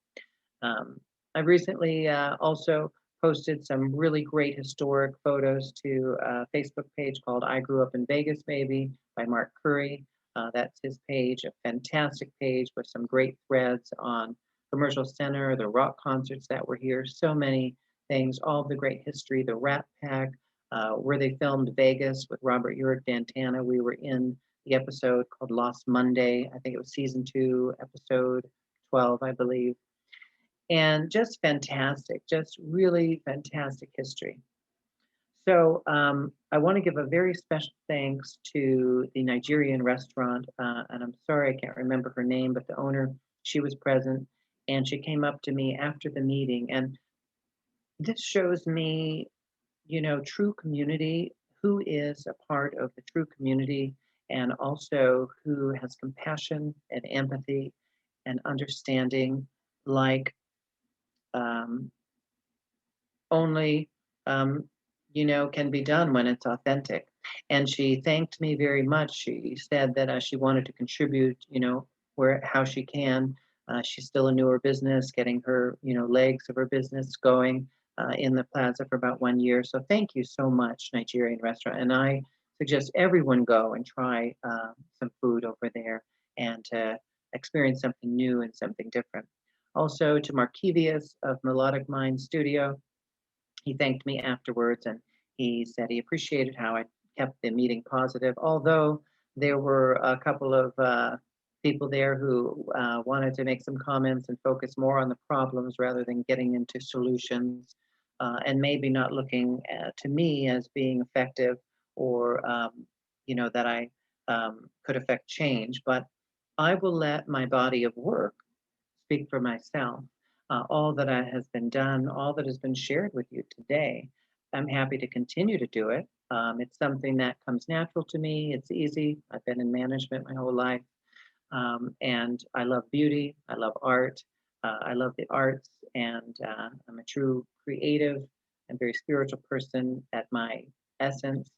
I've recently also posted some really great historic photos to a Facebook page called I Grew Up in Vegas Baby by Mark Curry. That's his page, a fantastic page with some great threads on Commercial Center, the rock concerts that were here, so many things, all the great history, the Rat Pack, where they filmed Vegas with Robert Urich Dantana. We were in the episode called Lost Monday. I think it was season 2, episode 12, I believe. And just fantastic, just really fantastic history. So I want to give a very special thanks to the Nigerian restaurant, and I'm sorry I can't remember her name, but the owner, she was present, and she came up to me after the meeting, and this shows me, true community, who is a part of the true community, and also who has compassion and empathy and understanding, like only um, can be done when it's authentic. And she thanked me very much. She said that she wanted to contribute, where how she can. She's still a newer business, getting her, legs of her business going in the plaza for about 1 year. So thank you so much, Nigerian restaurant. And I suggest everyone go and try some food over there and to experience something new and something different. Also to Markevius of Melodic Mind Studio, he thanked me afterwards and he said he appreciated how I kept the meeting positive, although there were a couple of people there who wanted to make some comments and focus more on the problems rather than getting into solutions, and maybe not looking to me as being effective or, that I could affect change. But I will let my body of work speak for myself. All that has been done, all that has been shared with you today, I'm happy to continue to do it. It's something that comes natural to me. It's easy. I've been in management my whole life, and I love beauty. I love art. I love the arts, and I'm a true creative and very spiritual person at my essence.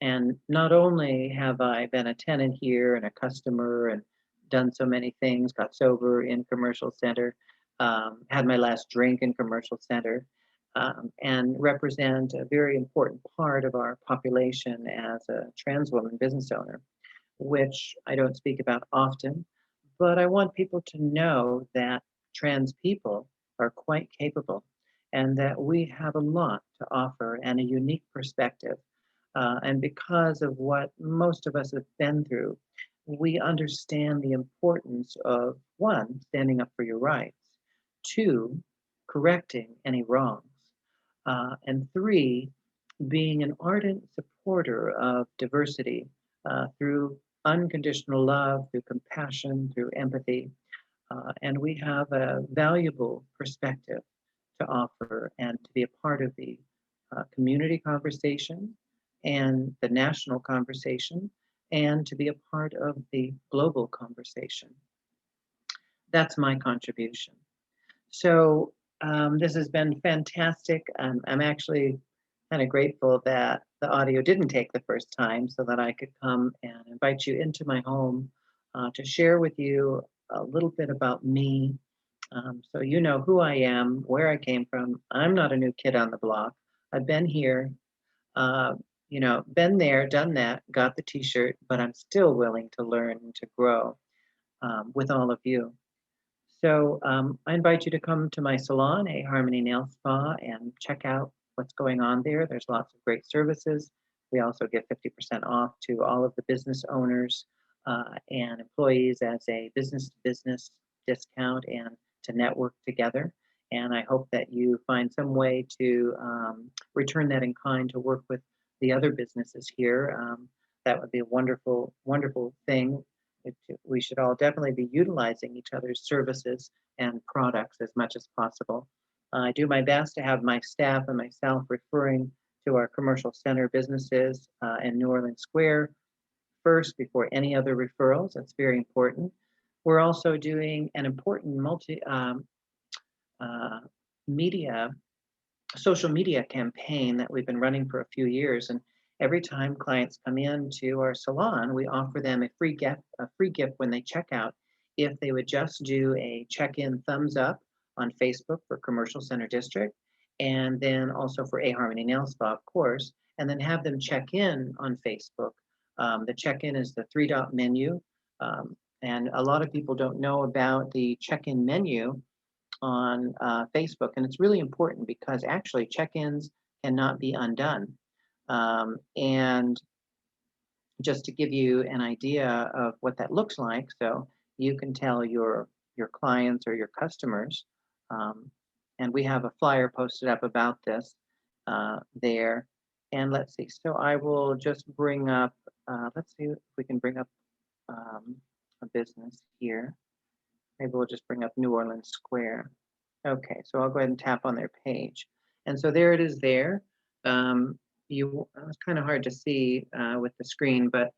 And not only have I been a tenant here and a customer and done so many things, got sober in commercial center, had my last drink in commercial center, and represent a very important part of our population as a trans woman business owner, which I don't speak about often, but I want people to know that trans people are quite capable and that we have a lot to offer and a unique perspective. And because of what most of us have been through, we understand the importance of one, standing up for your rights, two, correcting any wrongs, and three, being an ardent supporter of diversity through unconditional love, through compassion, through empathy. And we have a valuable perspective to offer and to be a part of the community conversation and the national conversation and to be a part of the global conversation. That's my contribution. So this has been fantastic. I'm actually kind of grateful that the audio didn't take the first time so that I could come and invite you into my home to share with you a little bit about me. So you know who I am, where I came from. I'm not a new kid on the block. I've been here, uh, been there, done that, got the t-shirt, but I'm still willing to learn and to grow with all of you. So I invite you to come to my salon, A Harmony Nail Spa, and check out what's going on there. There's lots of great services. We also give 50% off to all of the business owners and employees as a business to business discount and to network together. And I hope that you find some way to return that in kind to work with the other businesses here. That would be a wonderful, wonderful thing. We should all definitely be utilizing each other's services and products as much as possible. I do my best to have my staff and myself referring to our commercial center businesses in New Orleans Square first before any other referrals. That's very important. We're also doing an important uh, media social media campaign that we've been running for a few years. And every time clients come in to our salon, we offer them a free gift when they check out if they would just do a check-in thumbs up on Facebook for Commercial Center District, and then also for A Harmony Nail Spa, of course, and then have them check in on Facebook. The check-in is the three-dot menu. And a lot of people don't know about the check-in menu on Facebook, and it's really important because actually check-ins cannot be undone. And just to give you an idea of what that looks like, so you can tell your clients or your customers, um, and we have a flyer posted up about this there. And let's see, so I will just bring up, let's see if we can bring up um, a business here. Maybe we'll just bring up New Orleans Square. Okay, so I'll go ahead and tap on their page. And so there it is there. It's kind of hard to see with the screen, but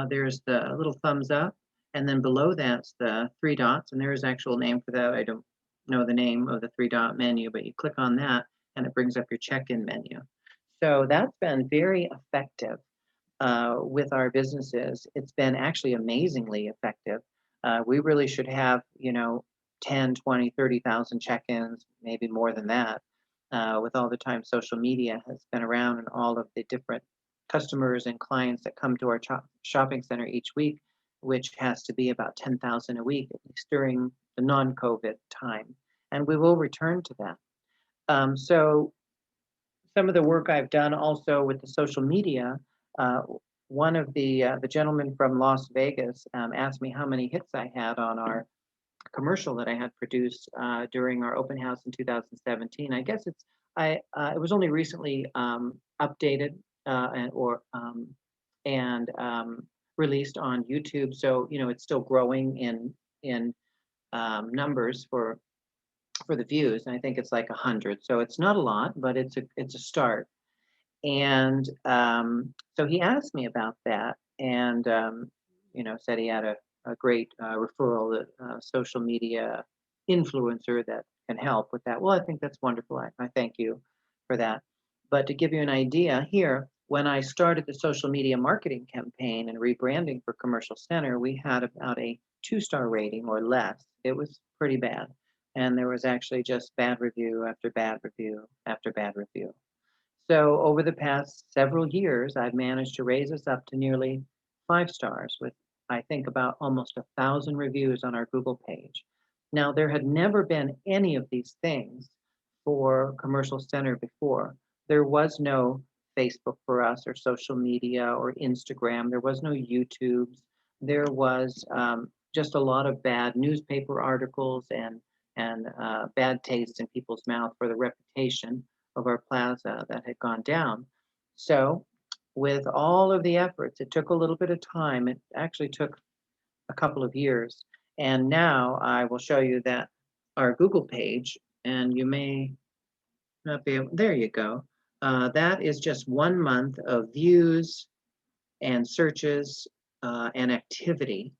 there's the little thumbs up. And then below that's the three dots. And there is actual name for that. I don't know the name of the three dot menu, but you click on that and it brings up your check-in menu. So that's been very effective with our businesses. It's been actually amazingly effective. We really should have, 10, 20, 30,000 check-ins, maybe more than that, with all the time social media has been around and all of the different customers and clients that come to our shopping center each week, which has to be about 10,000 a week, at least during the non-COVID time. And we will return to that. So some of the work I've done also with the social media, uh, one of the gentlemen from Las Vegas asked me how many hits I had on our commercial that I had produced during our open house in 2017. I guess it was only recently updated and released on YouTube. So it's still growing in numbers for the views. And I think it's like 100. So it's not a lot, but it's a start. And so he asked me about that, and said he had a great referral, social media influencer that can help with that. Well, I think that's wonderful. I thank you for that. But to give you an idea here, when I started the social media marketing campaign and rebranding for Commercial Center, we had about a 2-star rating or less. It was pretty bad. And there was actually just bad review after bad review after bad review. So over the past several years, I've managed to raise us up to nearly 5 stars with, I think, about almost 1,000 reviews on our Google page. Now, there had never been any of these things for Commercial Center before. There was no Facebook for us or social media or Instagram. There was no YouTubes. There was just a lot of bad newspaper articles and bad taste in people's mouth for the reputation of our plaza that had gone down. So, with all of the efforts, it took a little bit of time. It actually took a couple of years. And now I will show you that our Google page, and you may not be able, there you go. That is just 1 month of views and searches and activity.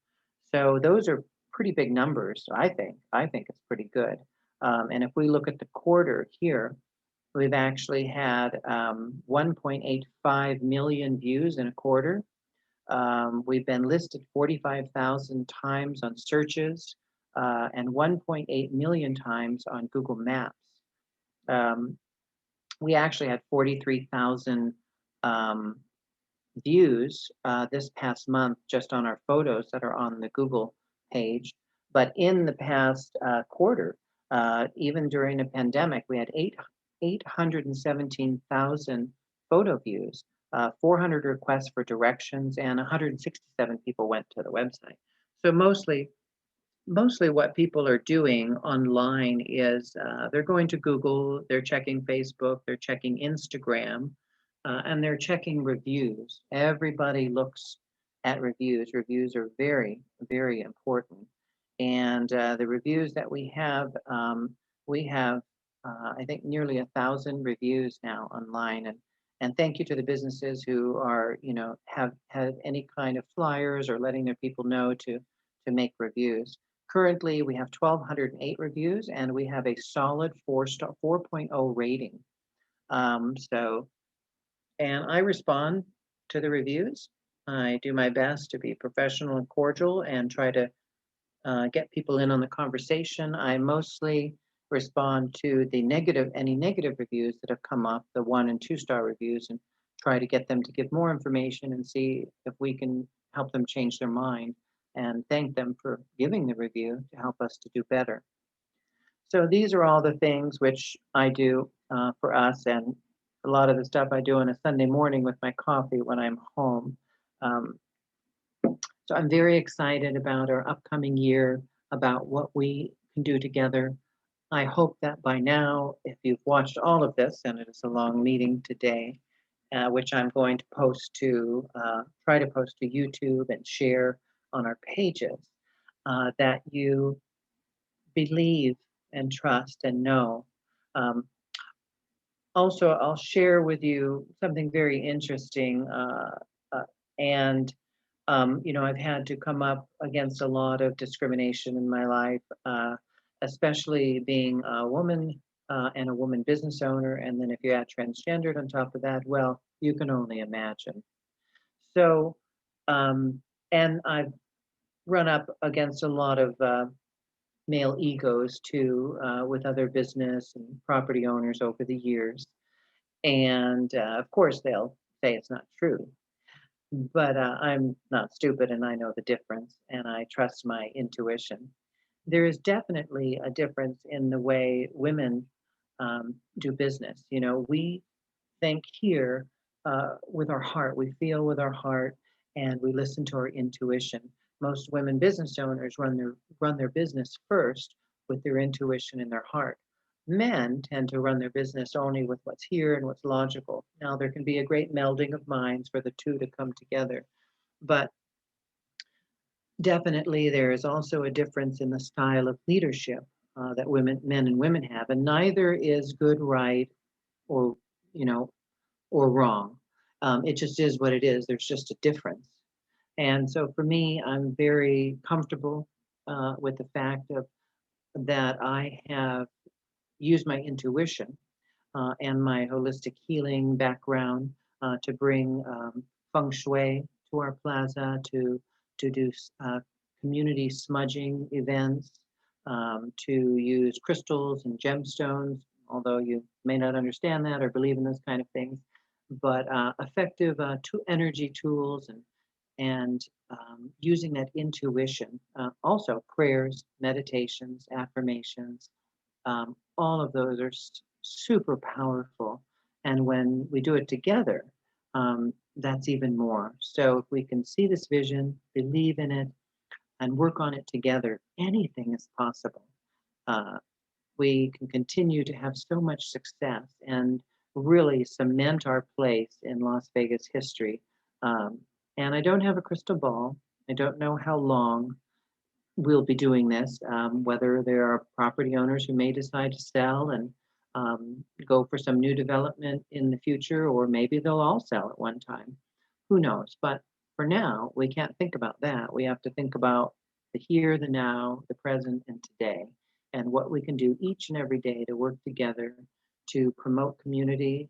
So those are pretty big numbers, I think. I think it's pretty good. And if we look at the quarter here, we've actually had 1.85 million views in a quarter. We've been listed 45,000 times on searches and 1.8 million times on Google Maps. Um, we actually had 43,000 um, views this past month just on our photos that are on the Google page. But in the past quarter, even during a pandemic, we had 817,000 photo views, 400 requests for directions, and 167 people went to the website. So mostly what people are doing online is they're going to Google, they're checking Facebook, they're checking Instagram, and they're checking reviews. Everybody looks at reviews. Reviews are very, very important. And the reviews that we have, I think, nearly 1,000 reviews now online. And thank you to the businesses who are, have had any kind of flyers or letting their people know to make reviews. Currently, we have 1,208 reviews, and we have a solid 4.0 rating. So, and I respond to the reviews. I do my best to be professional and cordial and try to get people in on the conversation. I mostly respond to any negative reviews that have come up, the 1 and 2-star reviews, and try to get them to give more information and see if we can help them change their mind and thank them for giving the review to help us to do better. So these are all the things which I do for us, and a lot of the stuff I do on a Sunday morning with my coffee when I'm home. Um, so I'm very excited about our upcoming year, about what we can do together. I hope that by now, if you've watched all of this, and it is a long meeting today, which I'm going to try to post to YouTube and share on our pages, that you believe and trust and know. Um, Also, I'll share with you something very interesting. And I've had to come up against a lot of discrimination in my life, especially being a woman and a woman business owner. And then if you add transgendered on top of that, well, you can only imagine. So, um, and I've run up against a lot of male egos too, with other business and property owners over the years. And of course, they'll say it's not true. But I'm not stupid and I know the difference and I trust my intuition. There is definitely a difference in the way women do business. You know, we think here with our heart, we feel with our heart, and we listen to our intuition. Most women business owners run their business first with their intuition and their heart. Men tend to run their business only with what's here and what's logical. Now, there can be a great melding of minds for the two to come together, but definitely there is also a difference in the style of leadership that men and women have, and neither is good, right, or you know, or wrong. It just is what it is. There's just a difference. And so for me, I'm very comfortable with the fact of that I have used my intuition and my holistic healing background to bring feng shui to our plaza, to do community smudging events, to use crystals and gemstones, although you may not understand that or believe in those kind of things, but effective energy tools and using that intuition. Also, prayers, meditations, affirmations, all of those are super powerful. And when we do it together, that's even more. So if we can see this vision, believe in it, and work on it together, anything is possible. Uh, we can continue to have so much success and really cement our place in Las Vegas history. Um, and I don't have a crystal ball. I don't know how long we'll be doing this, whether there are property owners who may decide to sell and go for some new development in the future, or maybe they'll all sell at one time. Who knows? But for now, we can't think about that. We have to think about the here, the now, the present, and today, and what we can do each and every day to work together to promote community,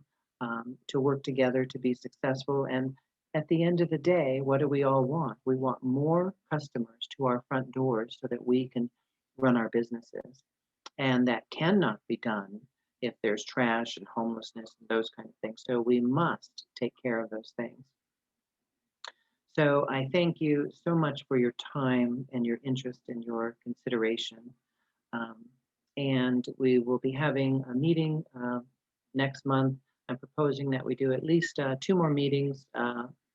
to work together to be successful. And at the end of the day, what do we all want? We want more customers to our front doors so that we can run our businesses. And that cannot be done if there's trash and homelessness and those kind of things. So we must take care of those things. So I thank you so much for your time and your interest and your consideration. Um, and we will be having a meeting next month. I'm proposing that we do at least 2 more meetings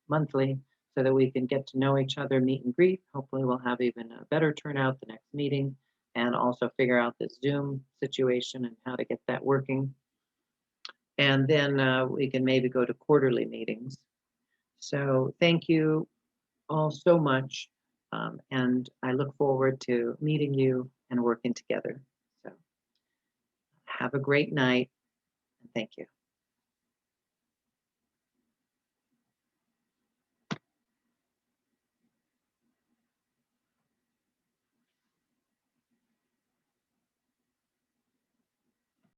monthly so that we can get to know each other, meet and greet. Hopefully we'll have even a better turnout the next meeting, and also figure out this Zoom situation and how to get that working. And then we can maybe go to quarterly meetings. So thank you all so much. And I look forward to meeting you and working together. So have a great night, and thank you.